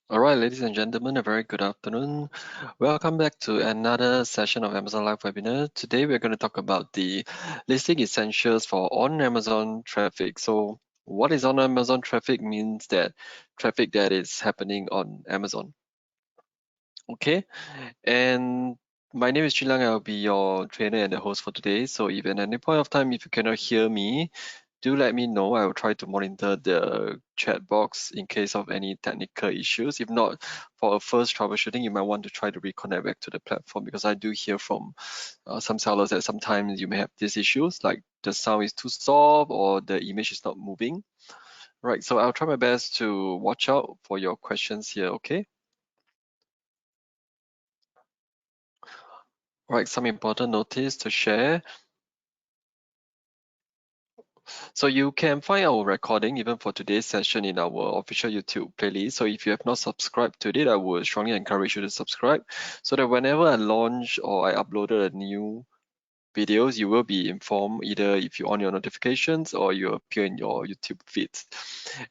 All right, ladies and gentlemen, a very good afternoon. Welcome back to another session of Amazon Live webinar. Today, we're going to talk about the listing essentials for on Amazon traffic. So what is on Amazon traffic means that traffic that is happening on Amazon. Okay, and my name is Chilang. I'll be your trainer and the host for today. So if at any point of time, if you cannot hear me, do let me know. I will try to monitor the chat box in case of any technical issues. If not, for a first troubleshooting, you might want to try to reconnect back to the platform, because I do hear from some sellers that sometimes you may have these issues, like the sound is too soft or the image is not moving. Right, so I'll try my best to watch out for your questions here, okay? Right, some important notice to share. So you can find our recording even for today's session in our official YouTube playlist. So if you have not subscribed to it, I would strongly encourage you to subscribe, so that whenever I launch or I uploaded a new videos, you will be informed either if you on your notifications or you appear in your YouTube feeds.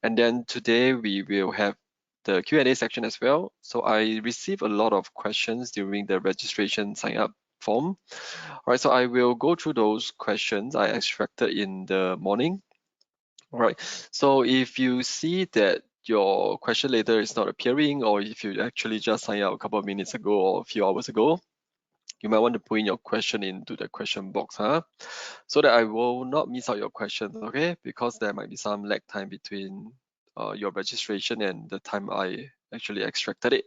And then today we will have the Q&A section as well. So I received a lot of questions during the registration sign up form. All right, so I will go through those questions I extracted in the morning. All right, so if you see that your question later is not appearing, or if you actually just signed up a couple of minutes ago or a few hours ago, you might want to put in your question into the question box, so that I will not miss out your questions, okay? Because there might be some lag time between your registration and the time I actually extracted it.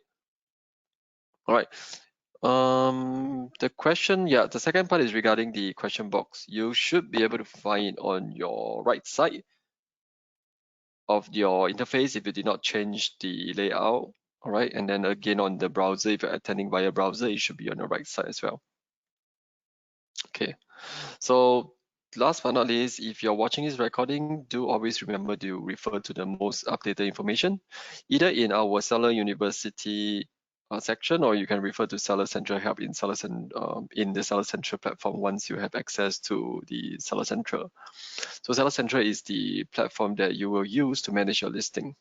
All right. The question, the second part is regarding the question box. You should be able to find it on your right side of your interface if you did not change the layout. All right, and then again on the browser, if you're attending via browser, it should be on the right side as well. Okay, so last but not least, if you're watching this recording, do always remember to refer to the most updated information, either in our Seller University section, or you can refer to Seller Central Help in in the Seller Central platform once you have access to the Seller Central. So Seller Central is the platform that you will use to manage your listing.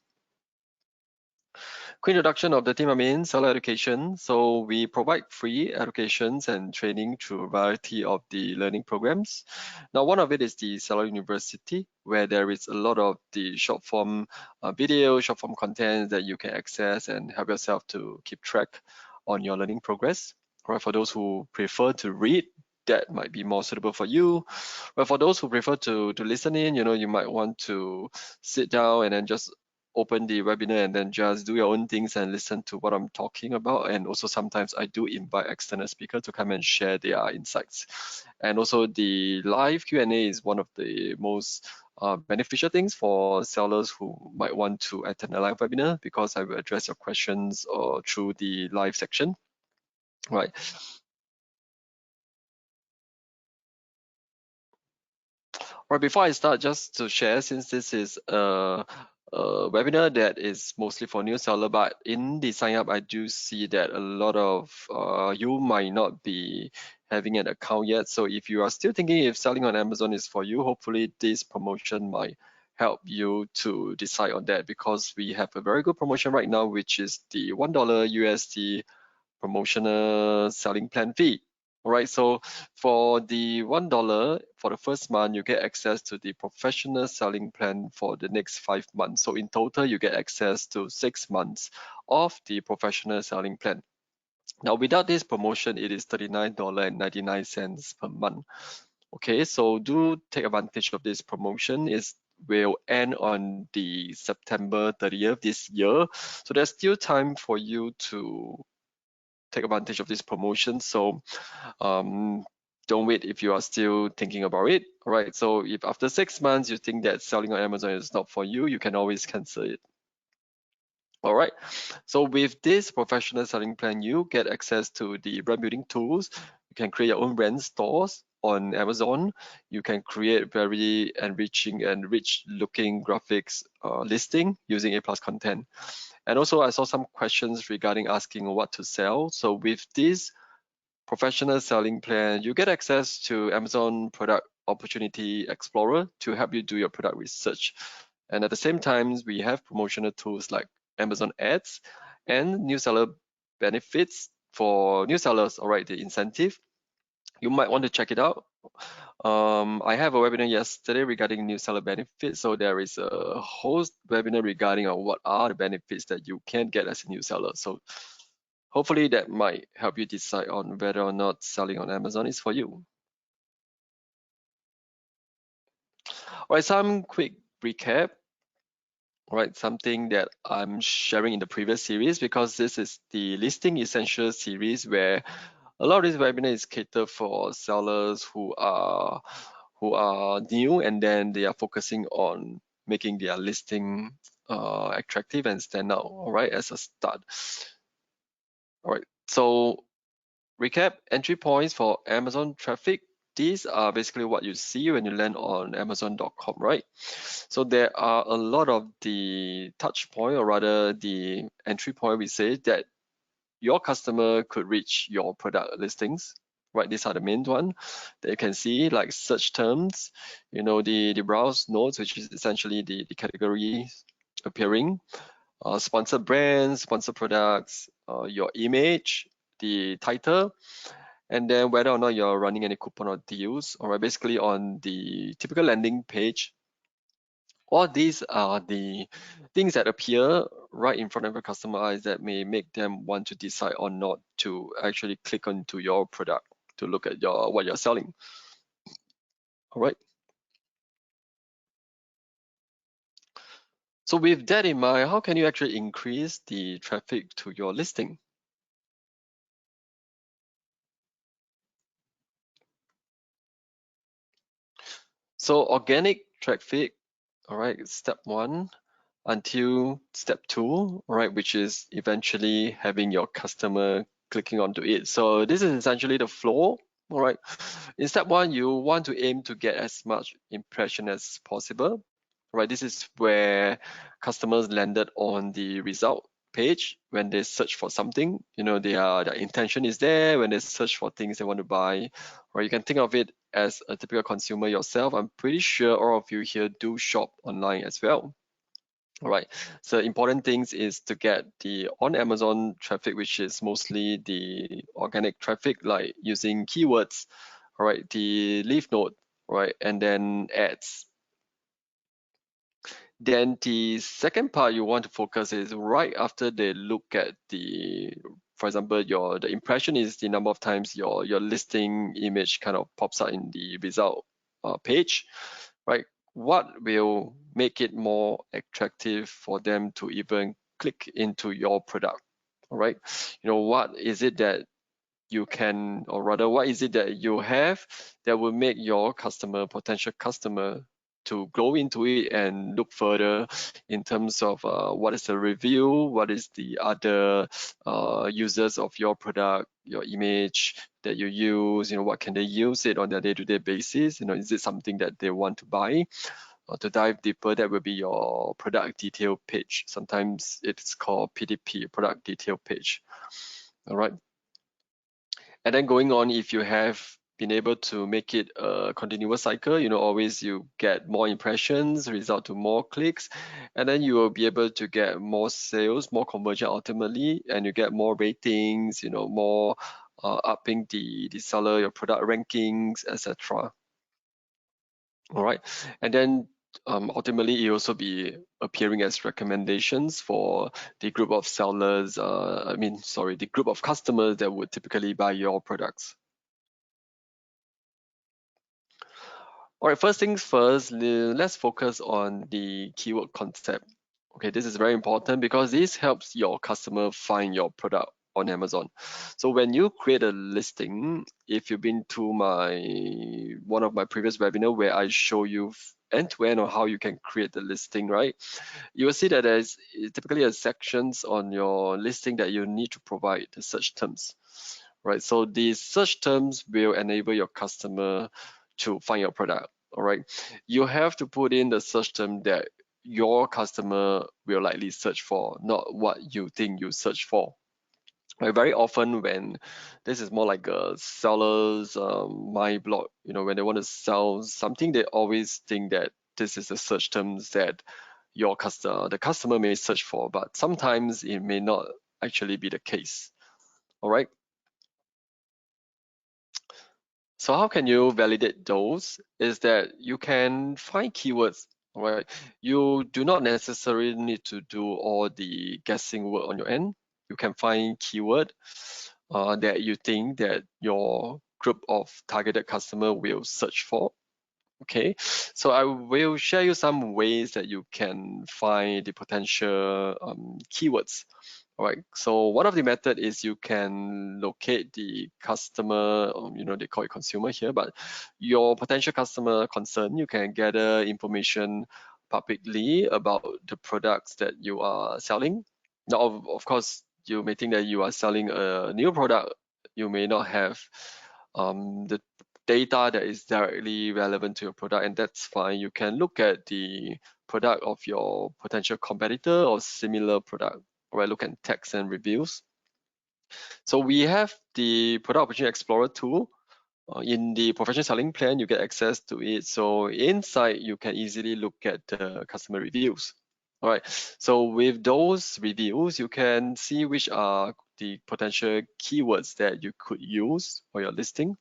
Quick introduction of the team I'm in, Seller Education. So we provide free educations and training through a variety of the learning programs. Now, one of it is the Seller University, where there is a lot of the short form video, short form content that you can access and help yourself to keep track on your learning progress. Right, for those who prefer to read, that might be more suitable for you. But for those who prefer to listen in, you might want to sit down and then just open the webinar and then just do your own things and listen to what I'm talking about. And also sometimes I do invite external speakers to come and share their insights. And also the live Q&A is one of the most beneficial things for sellers who might want to attend a live webinar, because I will address your questions through the live section. Right. Right, before I start, just to share, since this is a webinar that is mostly for new seller, but in the sign up, I do see that a lot of you might not be having an account yet. So if you are still thinking if selling on Amazon is for you, hopefully this promotion might help you to decide on that, because we have a very good promotion right now, which is the $1 USD promotional selling plan fee. All right, so for the $1 for the first month, you get access to the professional selling plan for the next 5 months. So in total, you get access to 6 months of the professional selling plan. Now, without this promotion, it is $39.99 per month. Okay, so do take advantage of this promotion. It will end on the September 30th this year. So there's still time for you to take advantage of this promotion. So don't wait if you are still thinking about it. All right, so if after 6 months you think that selling on Amazon is not for you, you can always cancel it. All right, so with this professional selling plan, you get access to the brand building tools. You can create your own brand stores on Amazon. You can create very enriching and rich looking graphics listing using A+ content. And also I saw some questions regarding asking what to sell. So with this professional selling plan, you get access to Amazon Product Opportunity Explorer to help you do your product research. And at the same time, we have promotional tools like Amazon Ads and new seller benefits for new sellers. All right, the incentive. You might want to check it out. I have a webinar yesterday regarding new seller benefits. So there is a whole webinar regarding what are the benefits that you can get as a new seller. So hopefully that might help you decide on whether or not selling on Amazon is for you. All right, some quick recap. All right, something that I'm sharing in the previous series, because this is the listing essential series where a lot of this webinar is catered for sellers who are new, and then they are focusing on making their listing attractive and stand out. All right, as a start. All right, so recap: entry points for Amazon traffic. These are basically what you see when you land on Amazon.com, right? So there are a lot of the touch point, or rather the entry point, we say, that your customer could reach your product listings, right? These are the main one that you can see, like search terms, the browse nodes, which is essentially the category appearing, sponsored brands, sponsored products, your image, the title, and then whether or not you're running any coupon or deals. All right, basically on the typical landing page, all these are the things that appear right in front of a customer eyes that may make them want to decide or not to actually click onto your product to look at what you're selling. All right. So with that in mind, how can you actually increase the traffic to your listing? So organic traffic, all right, step one until step two, all right, which is eventually having your customer clicking onto it. So this is essentially the flow, all right. In step one, you want to aim to get as much impression as possible, right? This is where customers landed on the result page when they search for something. Their intention is there when they search for things they want to buy, or you can think of it as a typical consumer yourself. I'm pretty sure all of you here do shop online as well. All right. So important things is to get the on Amazon traffic, which is mostly the organic traffic, like using keywords, all right, the leaf node, right, and then ads. Then the second part you want to focus is right after they look at for example, the impression is the number of times your listing image kind of pops out in the result page, right? What will make it more attractive for them to even click into your product? All right, what is it that you can, or rather, what is it that you have that will make your potential customer, to go into it and look further in terms of what is the review, what is the other users of your product, your image that you use, what can they use it on their day-to-day basis, is it something that they want to buy? Or to dive deeper, that will be your product detail page. Sometimes it's called PDP, product detail page. All right. And then going on, if you have been able to make it a continuous cycle, always you get more impressions, result to more clicks, and then you will be able to get more sales, more conversion ultimately, and you get more ratings, more upping the seller, your product rankings, etc. All right. And then ultimately, it also be appearing as recommendations for the group of sellers, the group of customers that would typically buy your products. All right, first things first, let's focus on the keyword concept. Okay, this is very important because this helps your customer find your product on Amazon. So when you create a listing, if you've been to one of my previous webinar where I show you end-to-end on how you can create the listing, right? You will see that there's typically a sections on your listing that you need to provide the search terms, right? So these search terms will enable your customer to find your product. All right, you have to put in the search term that your customer will likely search for, not what you think you search for. Right, very often when this is more like a seller's my blog, when they want to sell something, they always think that this is the search terms that the customer may search for, but sometimes it may not actually be the case. All right. So how can you validate those? Is that you can find keywords, right? You do not necessarily need to do all the guessing work on your end. You can find keyword that you think that your group of targeted customer will search for. Okay, so I will share you some ways that you can find the potential keywords. All right, so one of the method is you can locate the customer, they call it consumer here, but your potential customer concern, you can gather information publicly about the products that you are selling. Now, of course, you may think that you are selling a new product. You may not have the data that is directly relevant to your product, and that's fine. You can look at the product of your potential competitor or similar product, right? Look at text and reviews. So we have the Product Opportunity Explorer tool. In the professional selling plan, you get access to it. So inside, you can easily look at the customer reviews. All right. So with those reviews, you can see which are the potential keywords that you could use for your listing.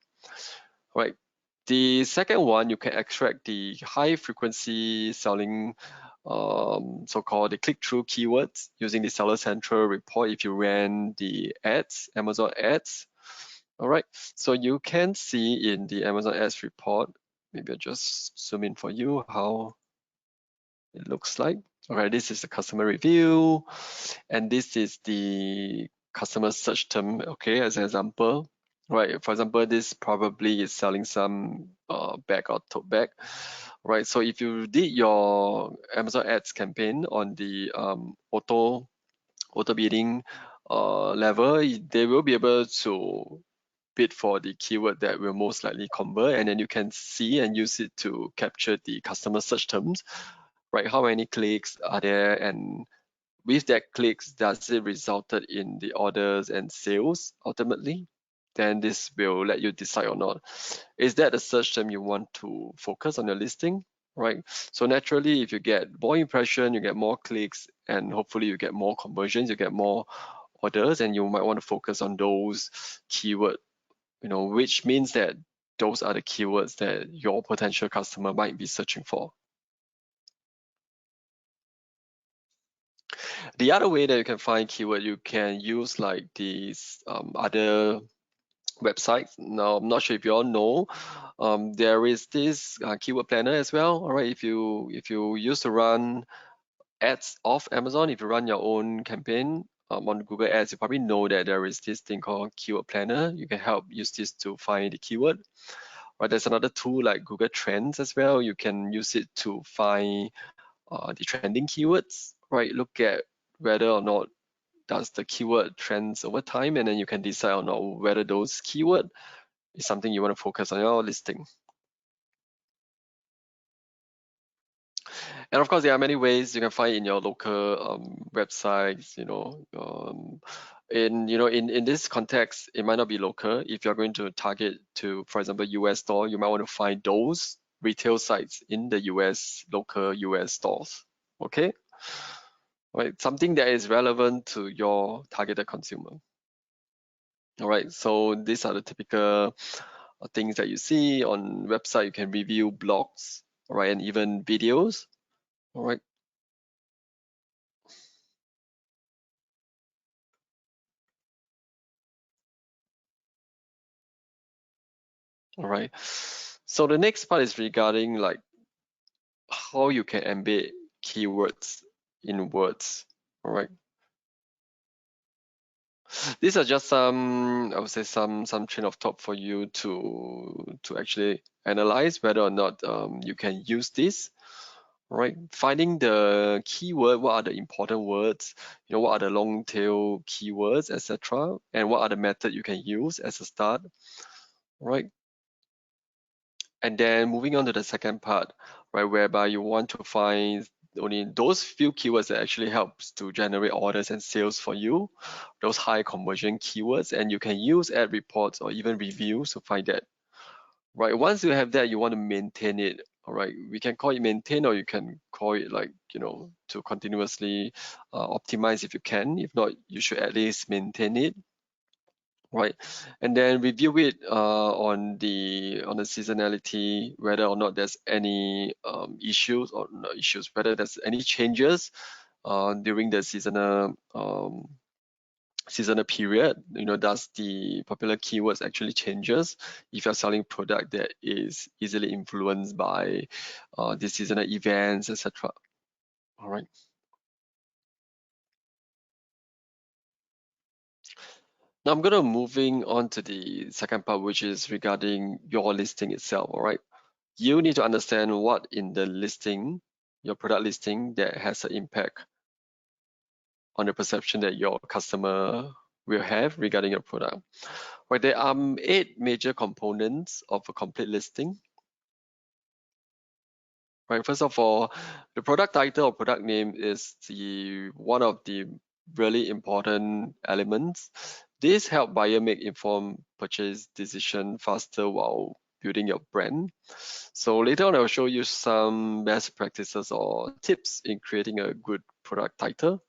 Right. The second one, you can extract the high frequency selling, so-called the click-through keywords using the Seller Central report if you ran the ads, Amazon ads. All right, so you can see in the Amazon ads report, maybe I'll just zoom in for you how it looks like. All right, this is the customer review, and this is the customer search term, okay, as an example. Right, for example, this probably is selling some bag or tote bag. Right, so if you did your Amazon ads campaign on the auto bidding level, they will be able to bid for the keyword that will most likely convert, and then you can see and use it to capture the customer search terms, right? How many clicks are there, and with that clicks, does it resulted in the orders and sales ultimately? Then this will let you decide or not. Is that the search term you want to focus on your listing, right? So naturally, if you get more impression, you get more clicks, and hopefully you get more conversions, you get more orders, and you might want to focus on those keyword, which means that those are the keywords that your potential customer might be searching for. The other way that you can find keyword, you can use like these other websites. Now, I'm not sure if you all know, there is this keyword planner as well. All right, if you used to run ads off Amazon, if you run your own campaign on Google Ads, you probably know that there is this thing called keyword planner. You can help use this to find the keyword. Right, there's another tool like Google Trends as well. You can use it to find the trending keywords. Right, look at whether or not does the keyword trends over time, and then you can decide or not whether those keyword is something you want to focus on your listing. And of course, there are many ways you can find in your local websites. In this context, it might not be local. If you're going to target to, for example, US store, you might want to find those retail sites in the local US stores. Okay, right, something that is relevant to your targeted consumer. All right, so these are the typical things that you see on website. You can review blogs, all right, and even videos. All right. All right. So the next part is regarding like how you can embed keywords in words. All right. These are just some, I would say some train of thought for you to actually analyze whether or not you can use this. Right, finding the keyword, what are the important words, what are the long tail keywords, etc., and what are the method you can use as a start, right? And then moving on to the second part, right, whereby you want to find only those few keywords that actually helps to generate orders and sales for you, those high conversion keywords, and you can use ad reports or even reviews to find that. Right, once you have that, you want to maintain it All right, we can call it maintain, or you can call it like, to continuously optimize if you can. If not, you should at least maintain it, right? And then review it on the seasonality, whether or not there's any issues, or not issues, whether there's any changes during the seasonal period. Does the popular keywords actually changes if you're selling product that is easily influenced by the seasonal events, etc. All right. Now I'm gonna moving on to the second part, which is regarding your listing itself. All right. You need to understand what in the listing, your product listing, that has an impact on the perception that your customer will have regarding your product. Right, there are 8 major components of a complete listing. Right, first of all, the product title or product name is one of the really important elements. This help buyer make informed purchase decision faster while building your brand. So later on, I'll show you some best practices or tips in creating a good product title.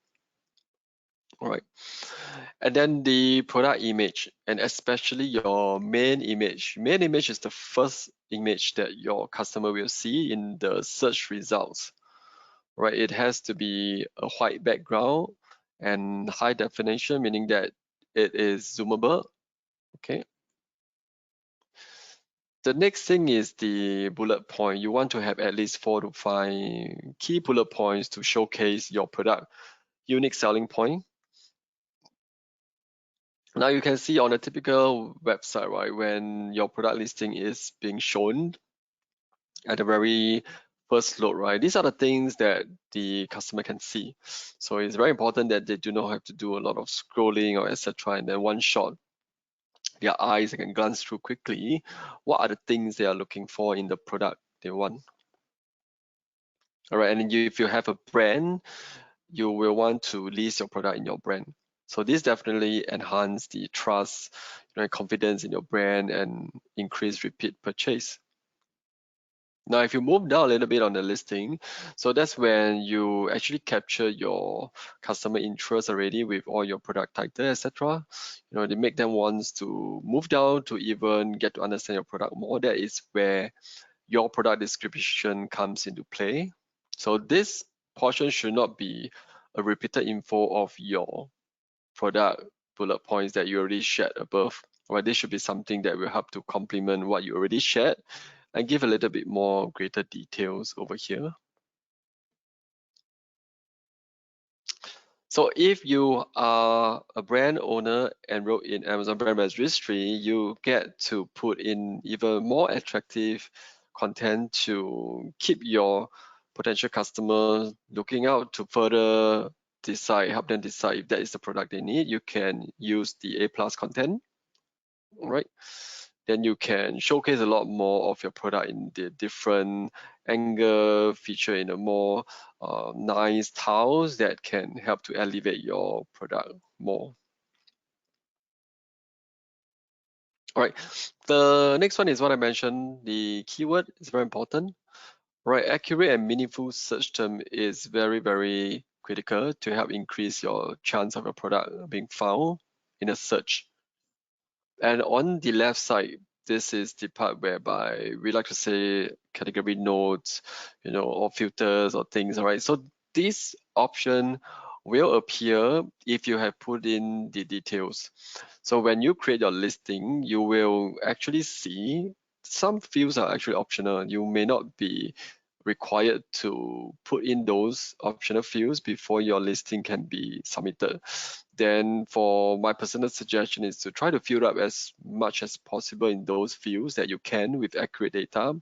All right. And then the product image, and especially your main image. Main image is the first image that your customer will see in the search results, right? It has to be a white background and high definition, meaning that it is zoomable, okay? The next thing is the bullet point. You want to have at least 4 to 5 key bullet points to showcase your product unique selling point. Now you can see on a typical website, right, when your product listing is being shown at the very first load, right, these are the things that the customer can see. So it's very important that they do not have to do a lot of scrolling or etc. And then one shot, their eyes can glance through quickly. What are the things they are looking for in the product they want? All right, and if you have a brand, you will want to list your product in your brand. So this definitely enhance the trust, confidence in your brand, and increase repeat purchase. Now, if you move down a little bit on the listing, so that's when you actually capture your customer interest already with all your product title, etc. They make them want to move down to even get to understand your product more. That is where your product description comes into play. So this portion should not be a repeated info of your product bullet points that you already shared above. Right? This should be something that will help to complement what you already shared and give a little bit more greater details over here. So if you are a brand owner enrolled in Amazon Brand Registry, you get to put in even more attractive content to keep your potential customers looking out to further help them decide if that is the product they need. You can use the A+ content, right? Then you can showcase a lot more of your product in the different angle, feature in a more nice tiles that can help to elevate your product more. All right, the next one is what I mentioned, the keyword is very important. Right, accurate and meaningful search term is very, very critical to help increase your chance of your product being found in a search. And on the left side, this is the part whereby we like to say category notes, or filters or things, all right? So this option will appear if you have put in the details. So when you create your listing, you will actually see some fields are actually optional. You may not be required to put in those optional fields before your listing can be submitted. Then for my personal suggestion is to try to fill up as much as possible in those fields that you can with accurate data,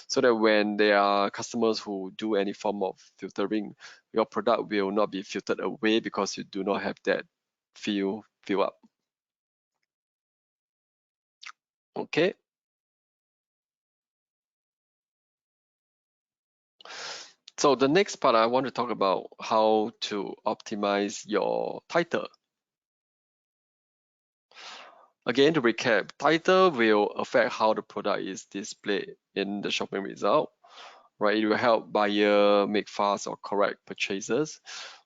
so that when there are customers who do any form of filtering, your product will not be filtered away because you do not have that fill up. Okay. So the next part, I want to talk about how to optimize your title. Again, to recap, title will affect how the product is displayed in the shopping result. right? It will help buyer make fast or correct purchases.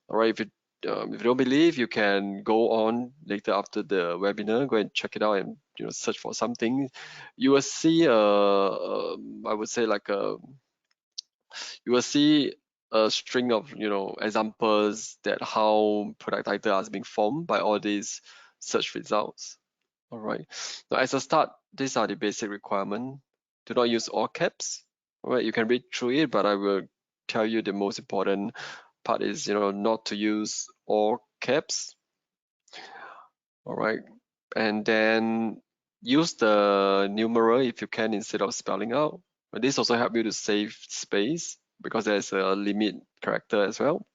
All right, if you don't believe, you can go on later after the webinar, go and check it out and search for something. You will see I would say like you will see a string of examples that how product title is being formed by all these search results. All right. Now, as a start, these are the basic requirement. Do not use all caps. All right. You can read through it, but I will tell you the most important part is not to use all caps. All right. And then use the numeral if you can instead of spelling out. But this also help you to save space because there's a limit character as well.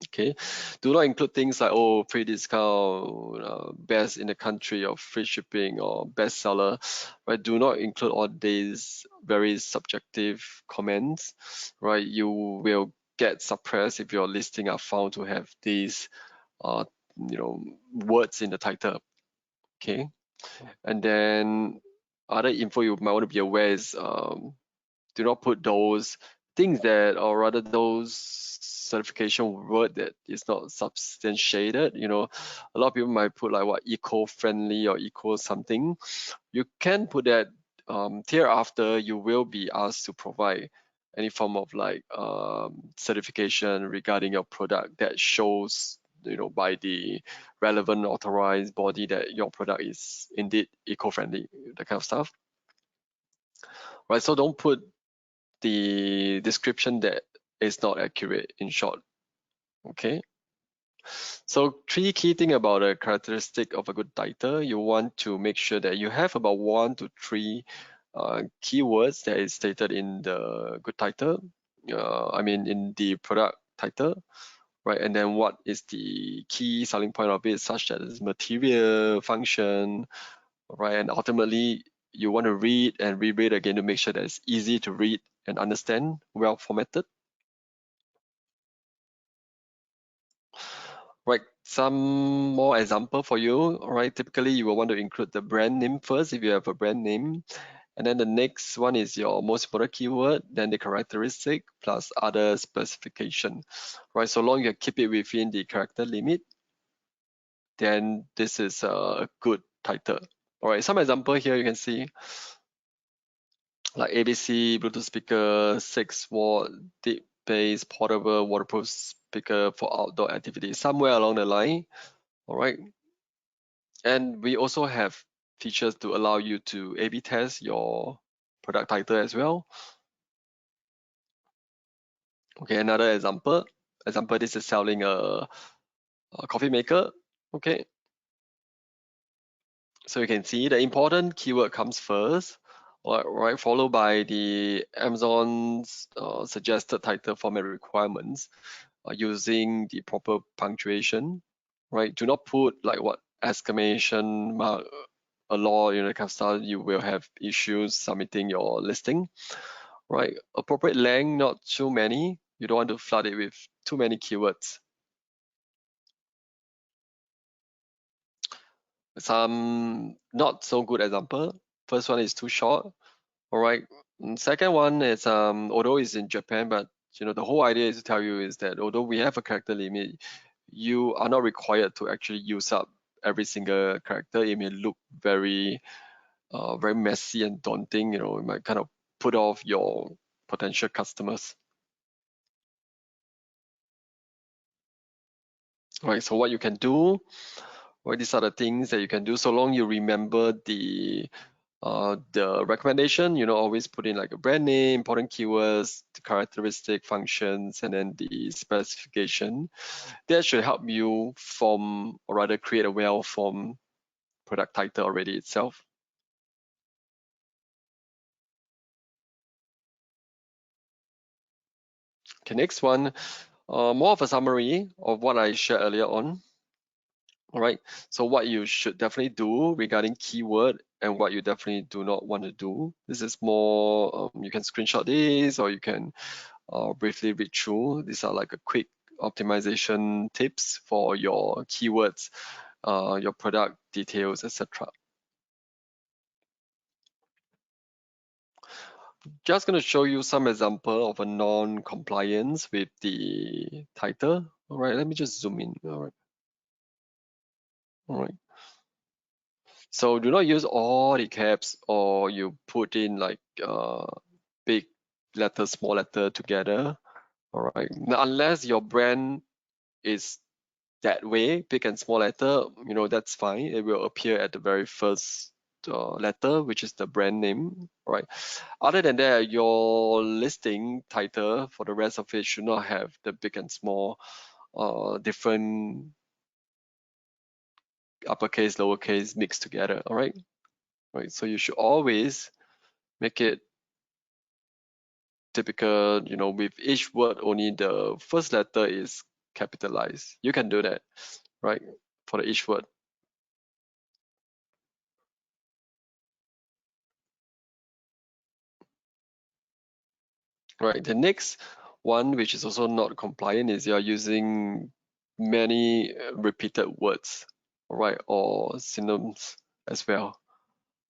Okay, do not include things like free discount, best in the country, or free shipping, or bestseller. Right? Do not include all these very subjective comments. Right? You will get suppressed if your listing are found to have these words in the title. Okay, and then other info you might want to be aware is do not put those things that, or rather those certification word that is not substantiated. A lot of people might put like what eco-friendly or eco something. You can put that. Thereafter, you will be asked to provide any form of like certification regarding your product that shows by the relevant authorized body that your product is indeed eco-friendly, that kind of stuff. Right, so don't put the description that is not accurate, in short. Okay, so 3 key things about a characteristic of a good title. You want to make sure that you have about 1 to 3 keywords that is stated in the good title, I mean in the product title, right? And then what is the key selling point of it, such as material, function, right? And ultimately you want to read and reread again to make sure that it's easy to read and understand, well formatted. Right, some more example for you. All right, typically you will want to include the brand name first if you have a brand name, and then the next one is your most important keyword, then the characteristic plus other specification. Right, so long you keep it within the character limit, then this is a good title. All right, some example here you can see like ABC Bluetooth speaker, 6-watt, deep bass, portable, waterproof speaker for outdoor activities, somewhere along the line. All right, and we also have features to allow you to A/B test your product title as well. Okay, another example. This is selling a coffee maker. Okay, so you can see the important keyword comes first, right, followed by the Amazon's suggested title format requirements using the proper punctuation. Right, do not put like what exclamation mark a lot, kind of stuff. You will have issues submitting your listing. Right, appropriate length, not too many. You don't want to flood it with too many keywords. Some not so good example. First one is too short. All right. Second one is although it's in Japan, but the whole idea is to tell you is that although we have a character limit, you are not required to actually use up every single character. It may look very very messy and daunting. It might kind of put off your potential customers. Right, so what you can do, well, these are the things that you can do so long you remember the recommendation. Always put in like a brand name, important keywords, the characteristic, functions, and then the specification. That should help you form, or rather create a well-formed product title already itself. Okay, next one, more of a summary of what I shared earlier on. All right, so what you should definitely do regarding keyword and what you definitely do not want to do. This is more, you can screenshot this or you can briefly read through. These are like a quick optimization tips for your keywords, your product details, etc. Just going to show you some example of a non-compliance with the title. All right, let me just zoom in. All right. So do not use all the caps or you put in like big letter, small letter together. All right. Now, unless your brand is that way, big and small letter, that's fine. It will appear at the very first letter, which is the brand name, right? Other than that, your listing title for the rest of it should not have the big and small, different uppercase, lowercase mixed together, all right? Right. So you should always make it typical, with each word only the first letter is capitalized. You can do that, right? For each word. Right. The next one, which is also not compliant, is you're using many repeated words, right, or synonyms as well.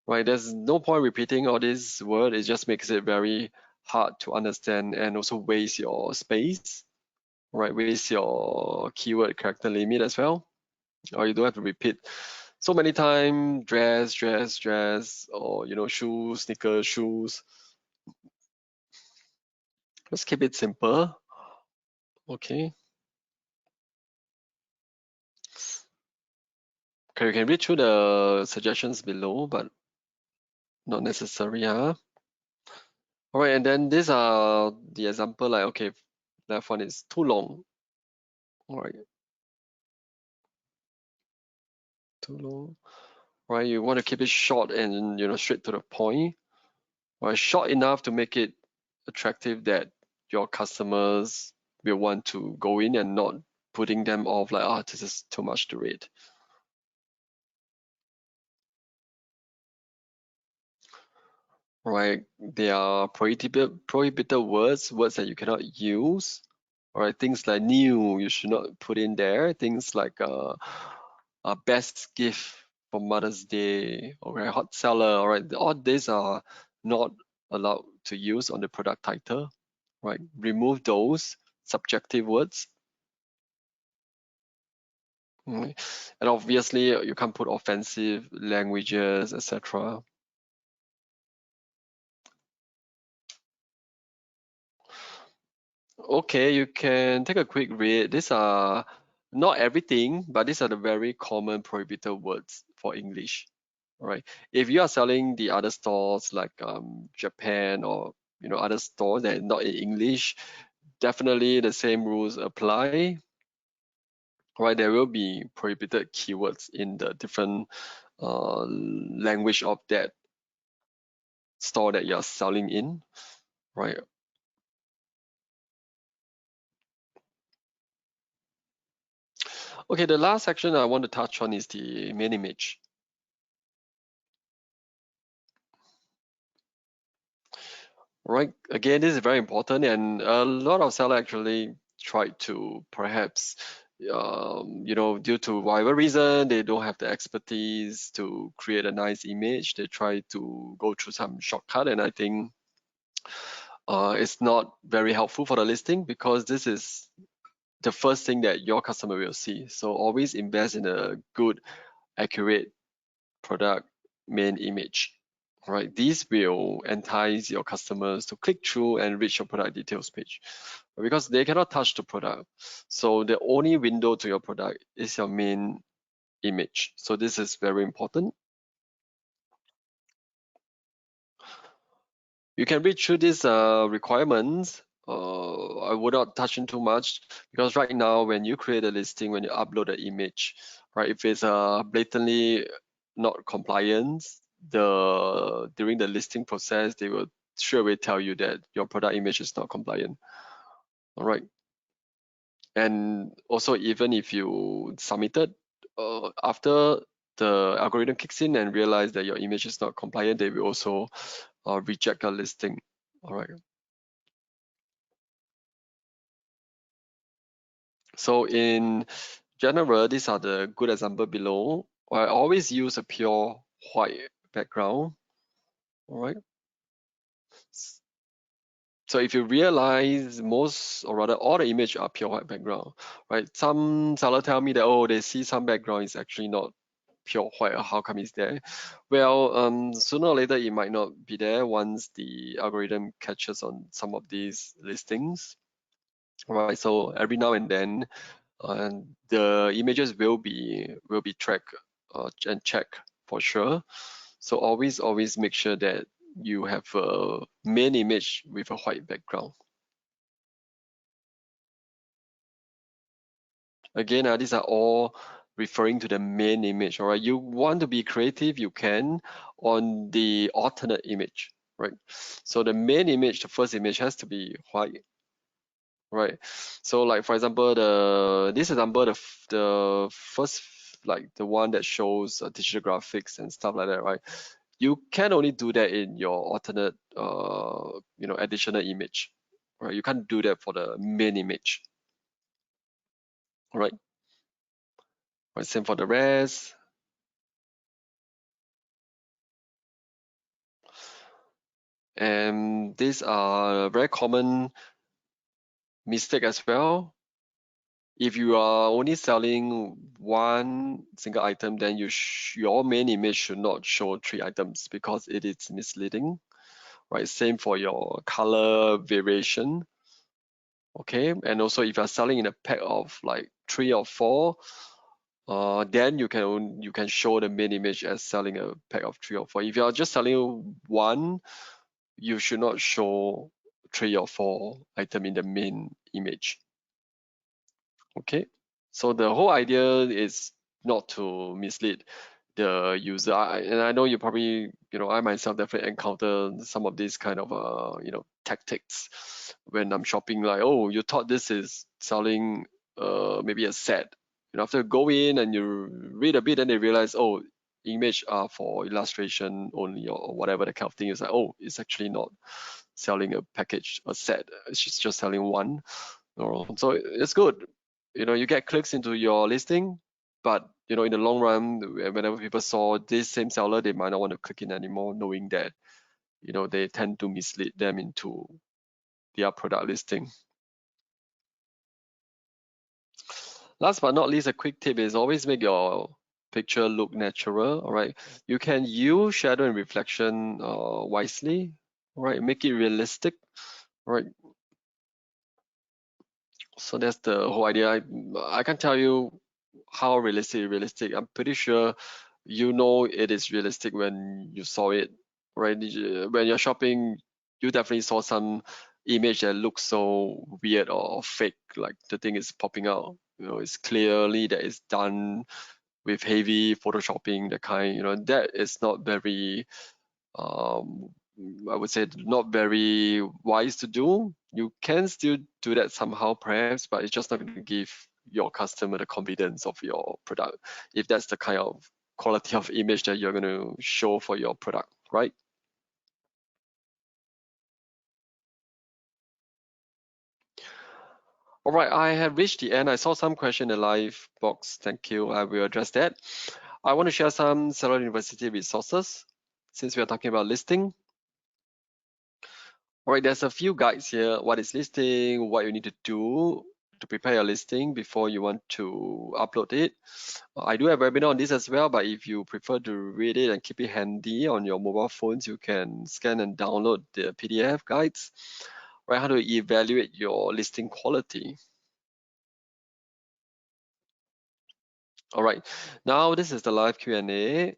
Right. There's no point repeating all these words. It just makes it very hard to understand and also waste your space, right? Waste your keyword character limit as well. Or you don't have to repeat so many times, dress, dress, dress, or shoes, sneakers, shoes. Just keep it simple. Okay. Okay, you can read through the suggestions below, but not necessary, huh? All right, and then these are the example, like, okay, left one is too long. All right, too long. All right, you want to keep it short and, straight to the point. All right, short enough to make it attractive that your customers will want to go in and not putting them off like, oh, this is too much to read. Right, there are prohibited words that you cannot use. All right, things like new, you should not put in there. Things like a best gift for Mother's Day, or a hot seller. All right, all these are not allowed to use on the product title. Right, remove those subjective words. Mm. And obviously, you can't put offensive languages, etc. Okay, you can take a quick read. These are not everything, but these are the very common prohibited words for English. All right. If you are selling the other stores like Japan or other stores that are not in English, definitely the same rules apply. Right, there will be prohibited keywords in the different language of that store that you're selling in, right? Okay, the last section I want to touch on is the main image. Right, again, this is very important, and a lot of sellers actually try to perhaps, due to whatever reason, they don't have the expertise to create a nice image. They try to go through some shortcut, and I think it's not very helpful for the listing because this is the first thing that your customer will see. So always invest in a good, accurate product main image. Right, these will entice your customers to click through and reach your product details page because they cannot touch the product. So the only window to your product is your main image. So this is very important. You can read through these requirements. I would not touch in too much because right now when you create a listing, when you upload an image, right, if it's blatantly not compliant, during the listing process, they will straight away tell you that your product image is not compliant. All right. And also, even if you submitted after the algorithm kicks in and realize that your image is not compliant, they will also reject a listing. All right. So in general, these are the good example below. I always use a pure white background. All right. So if you realize most, or rather all the image are pure white background, right? Some seller tell me that, oh, they see some background is actually not pure white. How come it's there? Well, sooner or later it might not be there once the algorithm catches on some of these listings, right? So every now and then, the images will be tracked and checked for sure. So always make sure that you have a main image with a white background. Again, these are all referring to the main image. All right, you want to be creative, you can on the alternate image, right? So the main image, the first image has to be white, right? So like for example, this example, the first, like the one that shows digital graphics and stuff like that, right? You can only do that in your alternate, additional image, right? You can't do that for the main image, right? Right, same for the rest. And these are very common mistake as well. If you are only selling one single item, then your main image should not show 3 items because it is misleading, right? Same for your color variation, okay? And also if you're selling in a pack of like 3 or 4, then you can show the main image as selling a pack of 3 or 4. If you are just selling one, you should not show 3 or 4 items in the main image. Okay, so the whole idea is not to mislead the user. And I know you probably, I myself definitely encounter some of these kind of, tactics when I'm shopping. Like, oh, you thought this is selling, maybe a set. After you go in and you read a bit, then they realize, oh, image are for illustration only or whatever the kind of thing. Is like, oh, it's actually not selling a package, a set. It's just selling one. So it's good. You get clicks into your listing, but in the long run, whenever people saw this same seller, they might not want to click in anymore, knowing that they tend to mislead them into their product listing. Last but not least, a quick tip is always make your picture look natural. All right, you can use shadow and reflection wisely. All right, make it realistic. All right, so that's the whole idea. I can't tell you how realistic. I'm pretty sure it is realistic when you saw it, right? When you're shopping, you definitely saw some image that looks so weird or fake, like the thing is popping out. It's clearly that it's done with heavy photoshopping, the kind, that is not very, um, I would say not very wise to do. You can still do that somehow perhaps, but it's just not going to give your customer the confidence of your product if that's the kind of quality of image that you're going to show for your product, right? All right, I have reached the end. I saw some question in the live box. Thank you. I will address that. I want to share some Seller University resources since we are talking about listing. All right, there's a few guides here. What is listing? What you need to do to prepare your listing before you want to upload it. I do have a webinar on this as well, but if you prefer to read it and keep it handy on your mobile phones, you can scan and download the PDF guides. Right, how to evaluate your listing quality. All right, now this is the live Q&A.